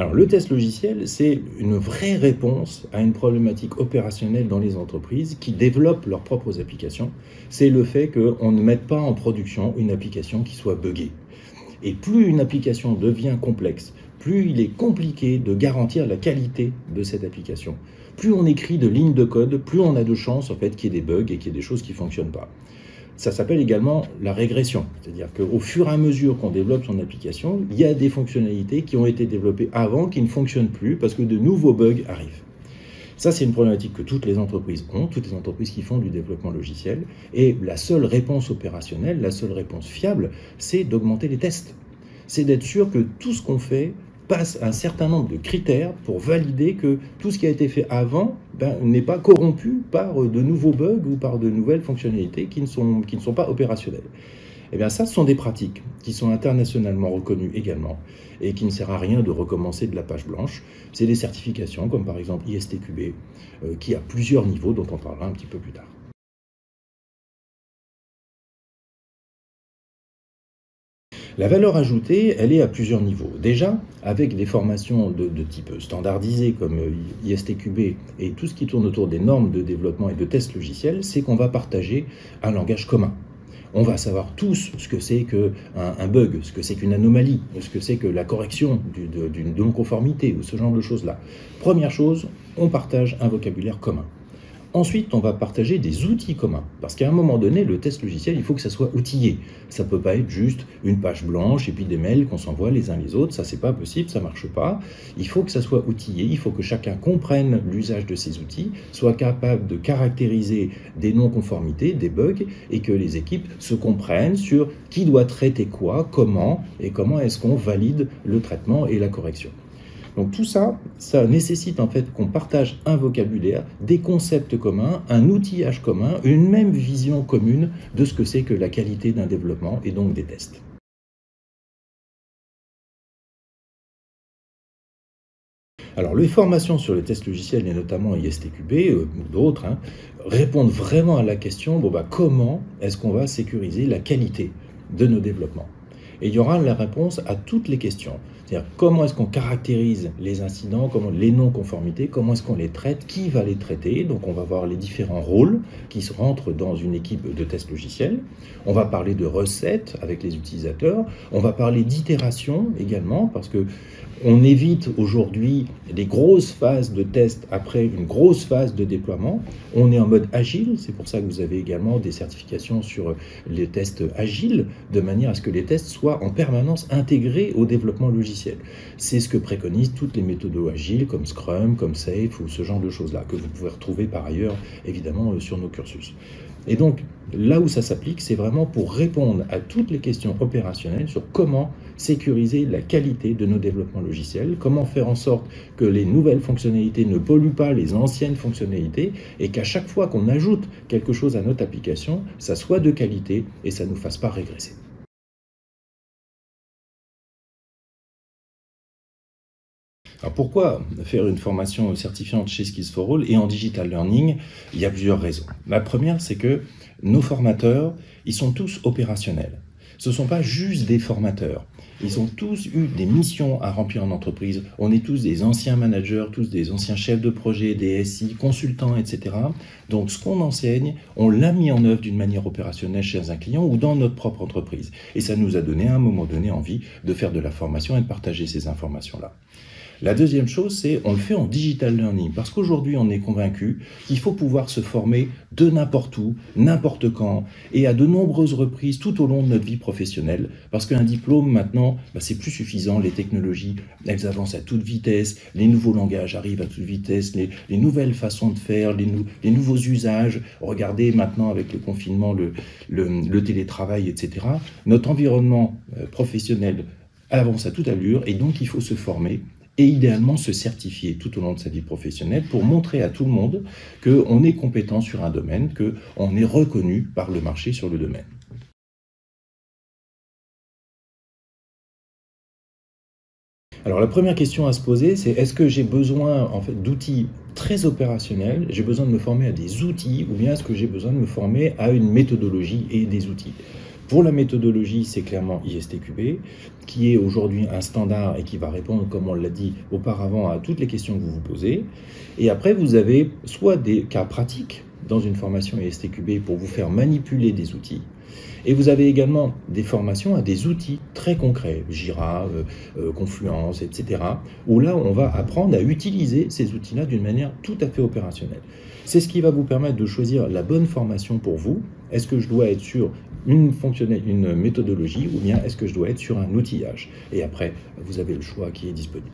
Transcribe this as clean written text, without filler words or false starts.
Alors, le test logiciel, c'est une vraie réponse à une problématique opérationnelle dans les entreprises qui développent leurs propres applications. C'est le fait qu'on ne mette pas en production une application qui soit buggée. Et plus une application devient complexe, plus il est compliqué de garantir la qualité de cette application. Plus on écrit de lignes de code, plus on a de chances en fait, qu'il y ait des bugs et qu'il y ait des choses qui ne fonctionnent pas. Ça s'appelle également la régression, c'est-à-dire qu'au fur et à mesure qu'on développe son application, il y a des fonctionnalités qui ont été développées avant qui ne fonctionnent plus parce que de nouveaux bugs arrivent. Ça, c'est une problématique que toutes les entreprises ont, toutes les entreprises qui font du développement logiciel. Et la seule réponse opérationnelle, la seule réponse fiable, c'est d'augmenter les tests. C'est d'être sûr que tout ce qu'on fait passe un certain nombre de critères pour valider que tout ce qui a été fait avant n'est pas corrompu par de nouveaux bugs ou par de nouvelles fonctionnalités qui ne sont pas opérationnelles. Eh bien ça, ce sont des pratiques qui sont internationalement reconnues également et qui ne sert à rien de recommencer de la page blanche. C'est des certifications comme par exemple ISTQB qui a plusieurs niveaux dont on parlera un petit peu plus tard. La valeur ajoutée, elle est à plusieurs niveaux. Déjà, avec des formations de type standardisé comme ISTQB et tout ce qui tourne autour des normes de développement et de tests logiciels, c'est qu'on va partager un langage commun. On va savoir tous ce que c'est qu'un bug, ce que c'est qu'une anomalie, ce que c'est que la correction d'une non-conformité ou ce genre de choses-là. Première chose, on partage un vocabulaire commun. Ensuite, on va partager des outils communs, parce qu'à un moment donné, le test logiciel, il faut que ça soit outillé. Ça ne peut pas être juste une page blanche et puis des mails qu'on s'envoie les uns les autres, ça c'est pas possible, ça ne marche pas. Il faut que ça soit outillé, il faut que chacun comprenne l'usage de ces outils, soit capable de caractériser des non-conformités, des bugs, et que les équipes se comprennent sur qui doit traiter quoi, comment, et comment est-ce qu'on valide le traitement et la correction. Donc tout ça, ça nécessite en fait qu'on partage un vocabulaire, des concepts communs, un outillage commun, une même vision commune de ce que c'est que la qualité d'un développement et donc des tests. Alors les formations sur les tests logiciels et notamment ISTQB ou d'autres répondent vraiment à la question comment est-ce qu'on va sécuriser la qualité de nos développements. Et il y aura la réponse à toutes les questions. C'est-à-dire comment est-ce qu'on caractérise les incidents, comment les non-conformités, comment est-ce qu'on les traite, qui va les traiter. Donc on va voir les différents rôles qui se rentrent dans une équipe de test logiciel. On va parler de recettes avec les utilisateurs. On va parler d'itération également parce que on évite aujourd'hui des grosses phases de test après une grosse phase de déploiement. On est en mode agile, c'est pour ça que vous avez également des certifications sur les tests agiles, de manière à ce que les tests soient en permanence intégrés au développement logiciel. C'est ce que préconisent toutes les méthodes agiles comme Scrum, comme Safe ou ce genre de choses-là, que vous pouvez retrouver par ailleurs évidemment sur nos cursus. Et donc, là où ça s'applique, c'est vraiment pour répondre à toutes les questions opérationnelles sur comment sécuriser la qualité de nos développements logiciels, comment faire en sorte que les nouvelles fonctionnalités ne polluent pas les anciennes fonctionnalités et qu'à chaque fois qu'on ajoute quelque chose à notre application, ça soit de qualité et ça ne nous fasse pas régresser. Alors pourquoi faire une formation certifiante chez Skills4All et en digital learning? Il y a plusieurs raisons. La première, c'est que nos formateurs, ils sont tous opérationnels. Ce ne sont pas juste des formateurs. Ils ont tous eu des missions à remplir en entreprise. On est tous des anciens managers, tous des anciens chefs de projet, des SI, consultants, etc. Donc ce qu'on enseigne, on l'a mis en œuvre d'une manière opérationnelle chez un client ou dans notre propre entreprise. Et ça nous a donné à un moment donné envie de faire de la formation et de partager ces informations-là. La deuxième chose, c'est on le fait en digital learning, parce qu'aujourd'hui, on est convaincu qu'il faut pouvoir se former de n'importe où, n'importe quand, et à de nombreuses reprises tout au long de notre vie professionnelle, parce qu'un diplôme, maintenant, c'est plus suffisant, les technologies, elles avancent à toute vitesse, les nouveaux langages arrivent à toute vitesse, les nouvelles façons de faire, les nouveaux usages, regardez maintenant avec le confinement, le télétravail, etc. Notre environnement professionnel avance à toute allure, et donc il faut se former, et idéalement se certifier tout au long de sa vie professionnelle pour montrer à tout le monde qu'on est compétent sur un domaine, qu'on est reconnu par le marché sur le domaine. Alors la première question à se poser, c'est est-ce que j'ai besoin en fait, d'outils très opérationnels, j'ai besoin de me former à des outils, ou bien est-ce que j'ai besoin de me former à une méthodologie et des outils? Pour la méthodologie, c'est clairement ISTQB, qui est aujourd'hui un standard et qui va répondre, comme on l'a dit auparavant, à toutes les questions que vous vous posez. Et après, vous avez soit des cas pratiques dans une formation ISTQB pour vous faire manipuler des outils, et vous avez également des formations à des outils très concrets, Jira, Confluence, etc., où là, on va apprendre à utiliser ces outils-là d'une manière tout à fait opérationnelle. C'est ce qui va vous permettre de choisir la bonne formation pour vous. Est-ce que je dois être sur une méthodologie ou bien est-ce que je dois être sur un outillage? Et après, vous avez le choix qui est disponible.